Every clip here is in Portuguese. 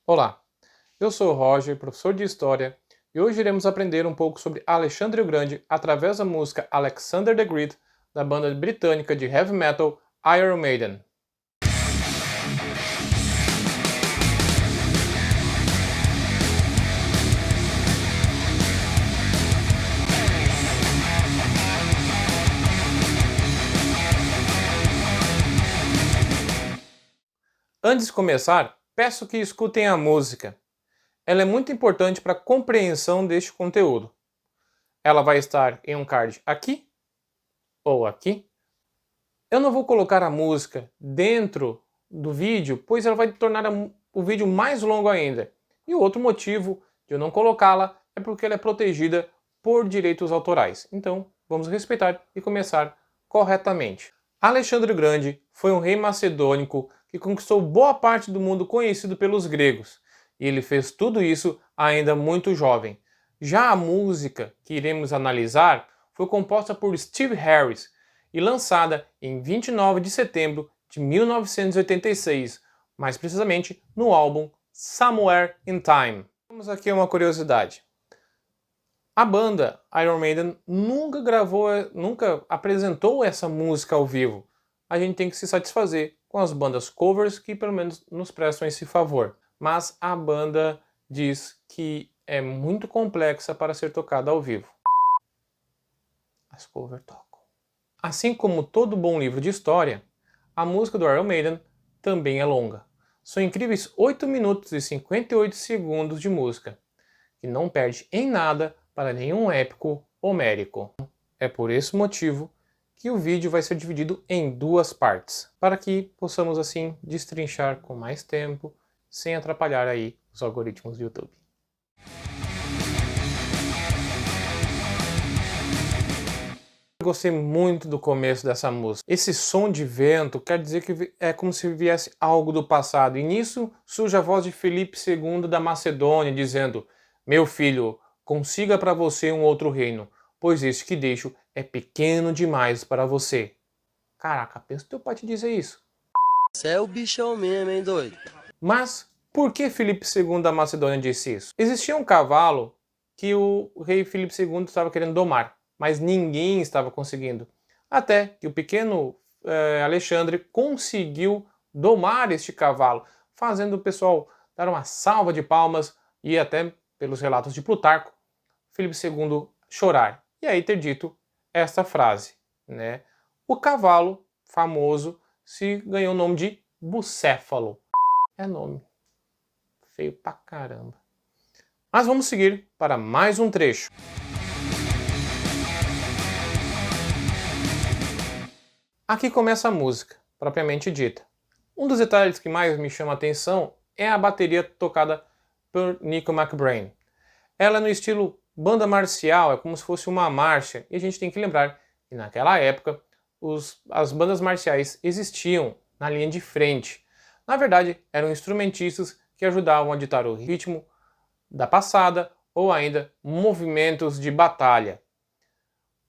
Olá, eu sou o Roger, professor de História, e hoje iremos aprender um pouco sobre Alexandre o Grande através da música Alexander the Great, da banda britânica de heavy metal Iron Maiden. Antes de começar, peço que escutem a música. Ela é muito importante para a compreensão deste conteúdo. Ela vai estar em um card aqui ou aqui. Eu não vou colocar a música dentro do vídeo, pois ela vai tornar o vídeo mais longo ainda. E o outro motivo de eu não colocá-la é porque ela é protegida por direitos autorais. Então, vamos respeitar e começar corretamente. Alexandre o Grande foi um rei macedônico que conquistou boa parte do mundo conhecido pelos gregos. E ele fez tudo isso ainda muito jovem. Já a música que iremos analisar foi composta por Steve Harris e lançada em 29 de setembro de 1986, mais precisamente no álbum Somewhere in Time. Vamos aqui uma curiosidade. A banda Iron Maiden nunca apresentou essa música ao vivo. A gente tem que se satisfazer com as bandas covers que pelo menos nos prestam esse favor. Mas a banda diz que é muito complexa para ser tocada ao vivo. As covers tocam. Assim como todo bom livro de história, a música do Iron Maiden também é longa. São incríveis 8 minutos e 58 segundos de música, que não perde em nada para nenhum épico homérico. É por esse motivo que o vídeo vai ser dividido em duas partes, para que possamos assim destrinchar com mais tempo, sem atrapalhar aí os algoritmos do YouTube. Eu gostei muito do começo dessa música. Esse som de vento quer dizer que é como se viesse algo do passado. E nisso surge a voz de Filipe II da Macedônia dizendo: "Meu filho, consiga para você um outro reino, pois este que deixo é pequeno demais para você." Caraca, pensa teu pai te dizer isso. Você é o bichão mesmo, hein, doido? Mas por que Filipe II da Macedônia disse isso? Existia um cavalo que o rei Filipe II estava querendo domar, mas ninguém estava conseguindo. Até que o pequeno Alexandre conseguiu domar este cavalo, fazendo o pessoal dar uma salva de palmas e até, pelos relatos de Plutarco, Filipe II chorar. E aí ter dito esta frase, né? O cavalo famoso se ganhou o nome de Bucéfalo. É nome feio pra caramba. Mas vamos seguir para mais um trecho. Aqui começa a música, propriamente dita. Um dos detalhes que mais me chama a atenção é a bateria tocada por Nico McBrain. Ela é no estilo banda marcial, é como se fosse uma marcha, e a gente tem que lembrar que naquela época as bandas marciais existiam na linha de frente. Na verdade, eram instrumentistas que ajudavam a ditar o ritmo da passada ou ainda movimentos de batalha.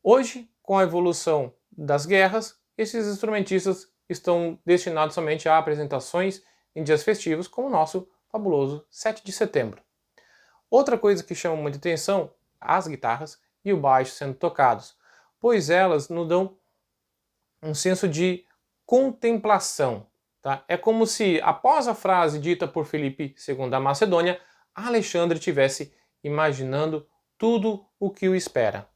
Hoje, com a evolução das guerras, esses instrumentistas estão destinados somente a apresentações em dias festivos, como o nosso fabuloso 7 de setembro. Outra coisa que chama muita atenção, as guitarras e o baixo sendo tocados, pois elas nos dão um senso de contemplação. Tá? É como se, após a frase dita por Filipe II da Macedônia, Alexandre estivesse imaginando tudo o que o espera.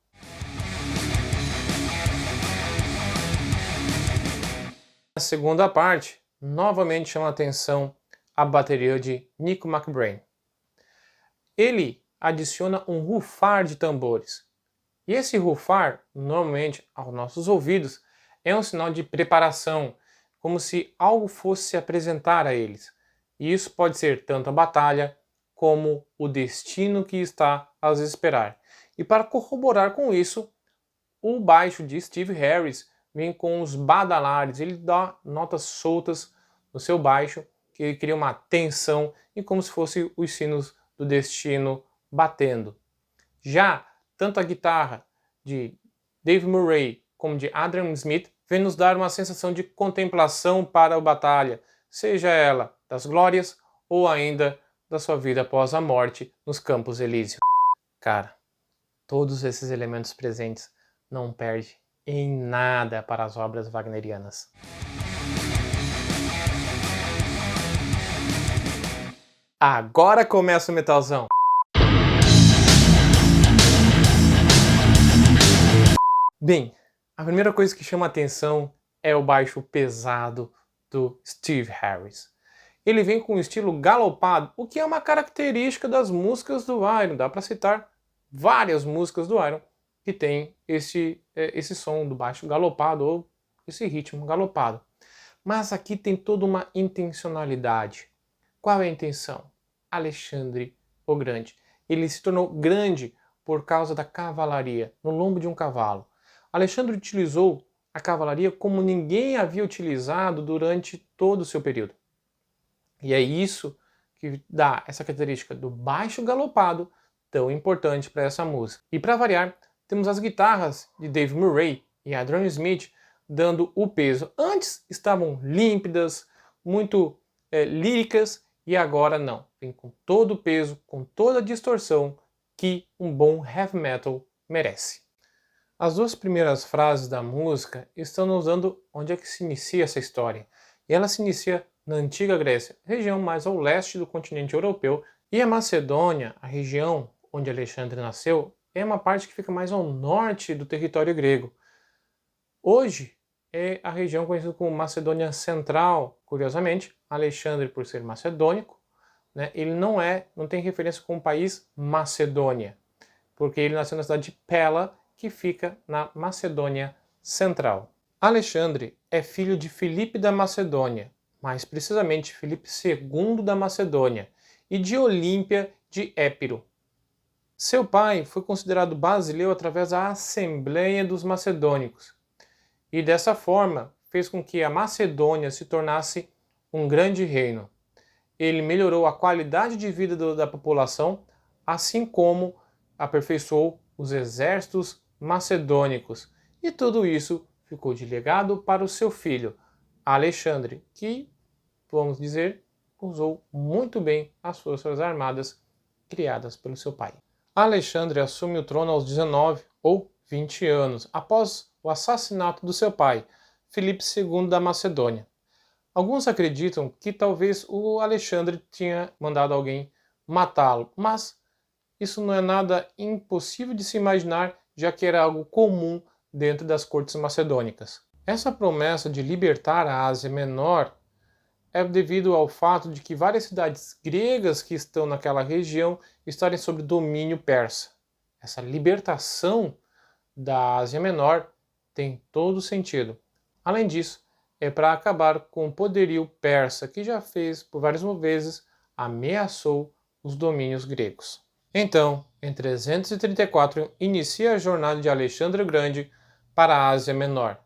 Na segunda parte, novamente chama a atenção a bateria de Nico McBrain. Ele adiciona um rufar de tambores. E esse rufar, normalmente aos nossos ouvidos, é um sinal de preparação, como se algo fosse se apresentar a eles. E isso pode ser tanto a batalha, como o destino que está a os esperar. E para corroborar com isso, o baixo de Steve Harris vem com os badalares, ele dá notas soltas no seu baixo, que cria uma tensão e como se fosse os sinos do destino batendo. Já tanto a guitarra de Dave Murray como de Adrian Smith vem nos dar uma sensação de contemplação para a batalha, seja ela das glórias ou ainda da sua vida após a morte nos Campos Elíseos. Cara, todos esses elementos presentes não perdem em nada para as obras wagnerianas. Agora começa o metalzão! Bem, a primeira coisa que chama a atenção é o baixo pesado do Steve Harris. Ele vem com um estilo galopado, o que é uma característica das músicas do Iron. Dá para citar várias músicas do Iron que tem esse som do baixo galopado ou esse ritmo galopado. Mas aqui tem toda uma intencionalidade. Qual é a intenção? Alexandre o Grande. Ele se tornou grande por causa da cavalaria, no lombo de um cavalo. Alexandre utilizou a cavalaria como ninguém havia utilizado durante todo o seu período. E é isso que dá essa característica do baixo galopado tão importante para essa música. E para variar, temos as guitarras de Dave Murray e Adrian Smith dando o peso. Antes estavam límpidas, muito líricas, e agora não. Vem com todo o peso, com toda a distorção que um bom heavy metal merece. As duas primeiras frases da música estão nos dando onde é que se inicia essa história. E ela se inicia na antiga Grécia, região mais ao leste do continente europeu, e a Macedônia, a região onde Alexandre nasceu, é uma parte que fica mais ao norte do território grego. Hoje é a região conhecida como Macedônia Central. Curiosamente, Alexandre, por ser macedônico, né, ele não tem referência com o país Macedônia, porque ele nasceu na cidade de Pela, que fica na Macedônia Central. Alexandre é filho de Filipe da Macedônia, mais precisamente Filipe II da Macedônia, e de Olímpia de Épiro. Seu pai foi considerado basileu através da Assembleia dos Macedônicos, e dessa forma fez com que a Macedônia se tornasse um grande reino. Ele melhorou a qualidade de vida da população, assim como aperfeiçoou os exércitos macedônicos, e tudo isso ficou de legado para o seu filho, Alexandre, que, vamos dizer, usou muito bem as forças armadas criadas pelo seu pai. Alexandre assume o trono aos 19 ou 20 anos, após o assassinato do seu pai, Filipe II da Macedônia. Alguns acreditam que talvez o Alexandre tinha mandado alguém matá-lo, mas isso não é nada impossível de se imaginar, já que era algo comum dentro das cortes macedônicas. Essa promessa de libertar a Ásia Menor é devido ao fato de que várias cidades gregas que estão naquela região estarem sob domínio persa. Essa libertação da Ásia Menor tem todo sentido. Além disso, é para acabar com o poderio persa, que já fez por várias vezes ameaçou os domínios gregos. Então, em 334, inicia a jornada de Alexandre o Grande para a Ásia Menor.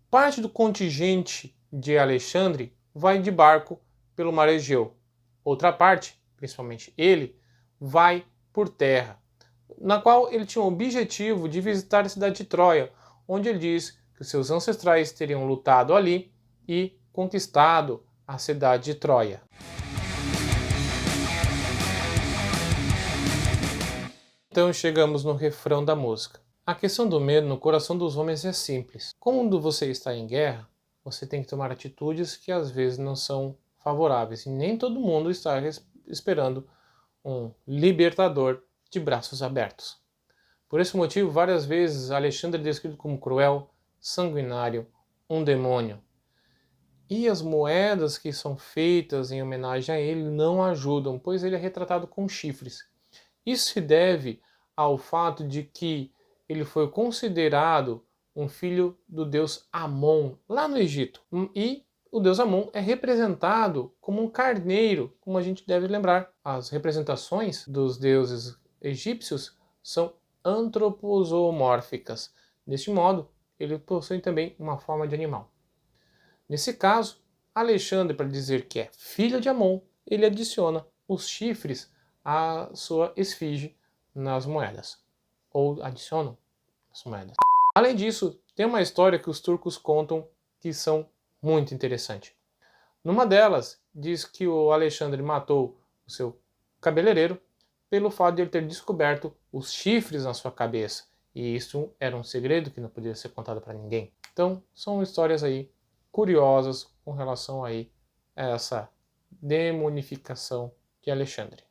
Parte do contingente de Alexandre vai de barco pelo mar Egeu. Outra parte, principalmente ele, vai por terra, na qual ele tinha o objetivo de visitar a cidade de Troia, onde ele diz que seus ancestrais teriam lutado ali e conquistado a cidade de Troia. Então chegamos no refrão da música. A questão do medo no coração dos homens é simples. Quando você está em guerra, você tem que tomar atitudes que às vezes não são favoráveis. E nem todo mundo está esperando um libertador de braços abertos. Por esse motivo, várias vezes Alexandre é descrito como cruel, sanguinário, um demônio. E as moedas que são feitas em homenagem a ele não ajudam, pois ele é retratado com chifres. Isso se deve ao fato de que ele foi considerado um filho do deus Amon, lá no Egito. E o deus Amon é representado como um carneiro, como a gente deve lembrar. As representações dos deuses egípcios são antroposomórficas. Deste modo, ele possui também uma forma de animal. Nesse caso, Alexandre, para dizer que é filho de Amon, ele adiciona os chifres à sua esfinge nas moedas, ou adicionam as moedas. Além disso, tem uma história que os turcos contam que são muito interessante. Numa delas, diz que o Alexandre matou o seu cabeleireiro pelo fato de ele ter descoberto os chifres na sua cabeça. E isso era um segredo que não podia ser contado para ninguém. Então, são histórias aí curiosas com relação aí a essa demonificação de Alexandre.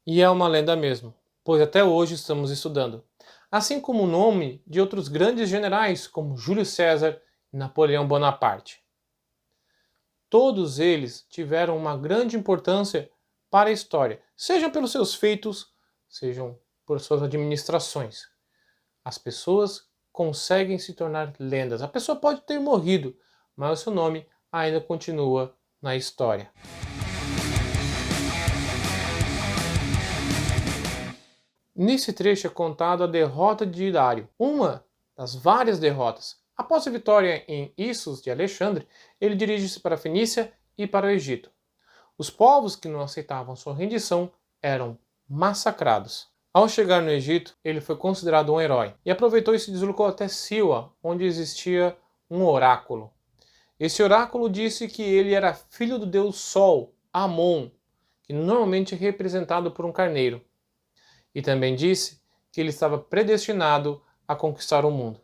E é uma lenda mesmo, pois até hoje estamos estudando. Assim como o nome de outros grandes generais, como Júlio César e Napoleão Bonaparte. Todos eles tiveram uma grande importância para a história, sejam pelos seus feitos, sejam por suas administrações. As pessoas conseguem se tornar lendas. A pessoa pode ter morrido, mas o seu nome ainda continua na história. Nesse trecho é contado a derrota de Dário, uma das várias derrotas. Após a vitória em Issos de Alexandre, ele dirige-se para a Fenícia e para o Egito. Os povos que não aceitavam sua rendição eram massacrados. Ao chegar no Egito, ele foi considerado um herói e aproveitou e se deslocou até Silwa, onde existia um oráculo. Esse oráculo disse que ele era filho do deus Sol, Amon, que normalmente é representado por um carneiro. E também disse que ele estava predestinado a conquistar o mundo.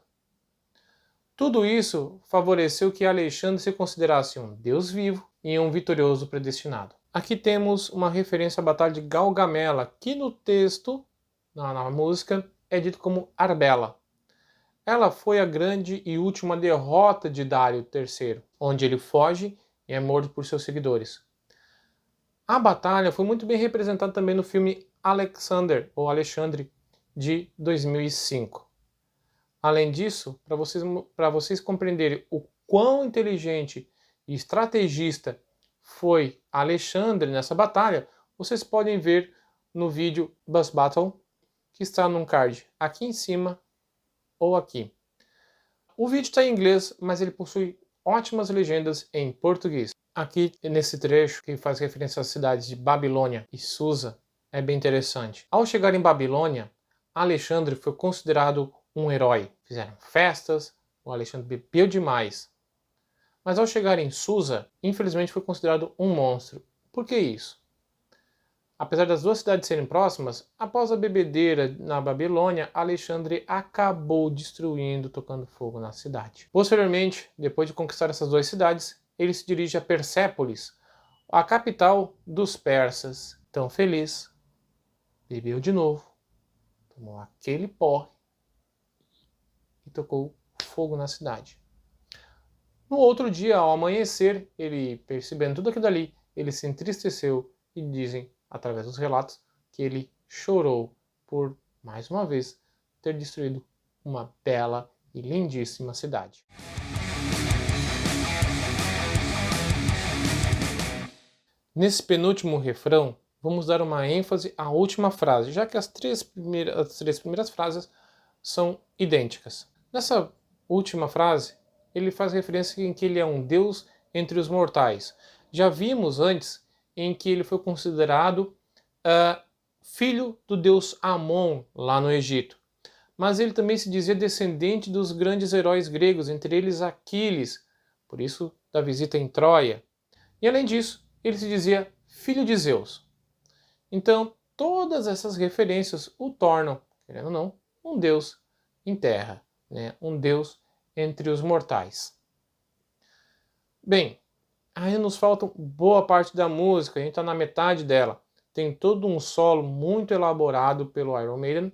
Tudo isso favoreceu que Alexandre se considerasse um deus vivo e um vitorioso predestinado. Aqui temos uma referência à Batalha de Gaugamela, que no texto, na música, é dito como Arbela. Ela foi a grande e última derrota de Dário III, onde ele foge e é morto por seus seguidores. A batalha foi muito bem representada também no filme Alexander, ou Alexandre, de 2005. Além disso, para vocês compreenderem o quão inteligente e estrategista foi Alexandre nessa batalha, vocês podem ver no vídeo Bus Battle, que está num card aqui em cima ou aqui. O vídeo está em inglês, mas ele possui ótimas legendas em português. Aqui nesse trecho, que faz referência às cidades de Babilônia e Susa, é bem interessante. Ao chegar em Babilônia, Alexandre foi considerado um herói. Fizeram festas, o Alexandre bebeu demais. Mas ao chegar em Susa, infelizmente foi considerado um monstro. Por que isso? Apesar das duas cidades serem próximas, após a bebedeira na Babilônia, Alexandre acabou destruindo, tocando fogo na cidade. Posteriormente, depois de conquistar essas duas cidades, ele se dirige a Persépolis, a capital dos persas. Tão feliz, bebeu de novo, tomou aquele porre e tocou fogo na cidade. No outro dia, ao amanhecer, ele, percebendo tudo aquilo ali, ele se entristeceu e dizem, através dos relatos, que ele chorou por, mais uma vez, ter destruído uma bela e lindíssima cidade. Nesse penúltimo refrão, vamos dar uma ênfase à última frase, já que as três primeiras frases são idênticas. Nessa última frase, ele faz referência em que ele é um deus entre os mortais. Já vimos antes em que ele foi considerado filho do deus Amon, lá no Egito. Mas ele também se dizia descendente dos grandes heróis gregos, entre eles Aquiles, por isso da visita em Troia. E além disso, ele se dizia filho de Zeus. Então, todas essas referências o tornam, querendo ou não, um deus em terra, né? Um deus entre os mortais. Bem, aí nos falta boa parte da música, a gente está na metade dela. Tem todo um solo muito elaborado pelo Iron Maiden,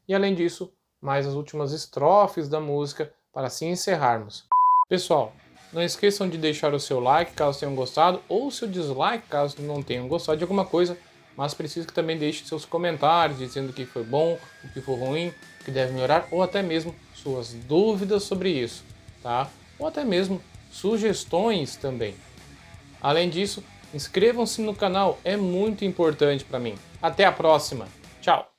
e além disso, mais as últimas estrofes da música para assim encerrarmos. Pessoal, não esqueçam de deixar o seu like caso tenham gostado, ou o seu dislike caso não tenham gostado de alguma coisa, mas preciso que também deixe seus comentários dizendo o que foi bom, o que foi ruim, o que deve melhorar, ou até mesmo suas dúvidas sobre isso, tá? Ou até mesmo sugestões também. Além disso, inscrevam-se no canal, é muito importante para mim. Até a próxima, tchau!